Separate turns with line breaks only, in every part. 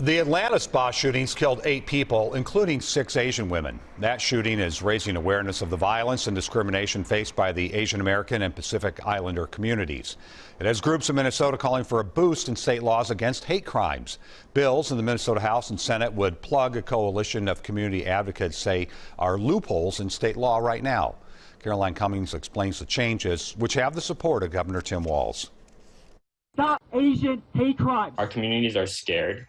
The Atlanta spa shootings killed 8 people, including 6 Asian women. That shooting is raising awareness of the violence and discrimination faced by the Asian American and Pacific Islander communities. It has groups in Minnesota calling for a boost in state laws against hate crimes. Bills in the Minnesota House and Senate would plug a coalition of community advocates say are loopholes in state law right now. Caroline Cummings explains the changes, which have the support of Governor Tim Walz.
Stop Asian hate crimes.
Our communities are scared.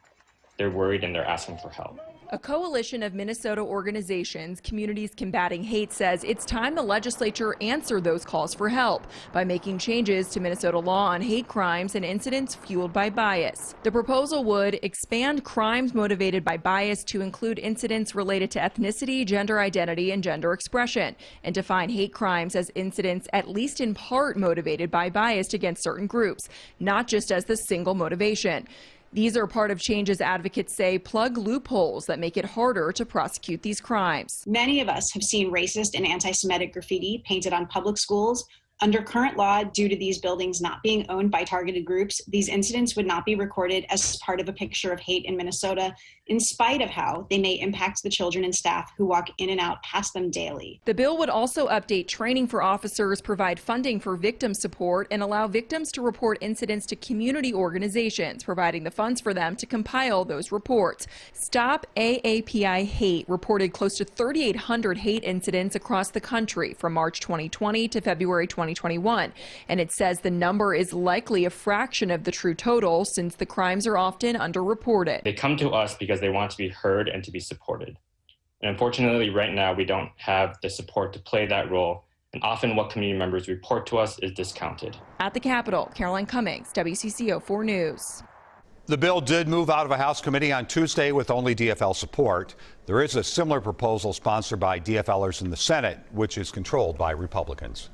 They're worried and they're asking for help.
A coalition of Minnesota organizations, Communities Combating Hate, says it's time the legislature answer those calls for help by making changes to Minnesota law on hate crimes and incidents fueled by bias. The proposal would expand crimes motivated by bias to include incidents related to ethnicity, gender identity, and gender expression, and define hate crimes as incidents at least in part motivated by bias against certain groups, not just as the single motivation. These are part of changes advocates say plug loopholes that make it harder to prosecute these crimes.
Many of us have seen racist and anti-Semitic graffiti painted on public schools. Under current law, due to these buildings not being owned by targeted groups, these incidents would not be recorded as part of a picture of hate in Minnesota, in spite of how they may impact the children and staff who walk in and out past them daily.
The bill would also update training for officers, provide funding for victim support, and allow victims to report incidents to community organizations, providing the funds for them to compile those reports. Stop AAPI Hate reported close to 3,800 hate incidents across the country from March 2020 to February 2021, and it says the number is likely a fraction of the true total since the crimes are often underreported.
They come to us because they want to be heard and to be supported. And unfortunately, right now, we don't have the support to play that role. And often what community members report to us is discounted.
At the Capitol, Caroline Cummings, WCCO 4 News.
The bill did move out of a House committee on Tuesday with only DFL support. There is a similar proposal sponsored by DFLers in the Senate, which is controlled by Republicans.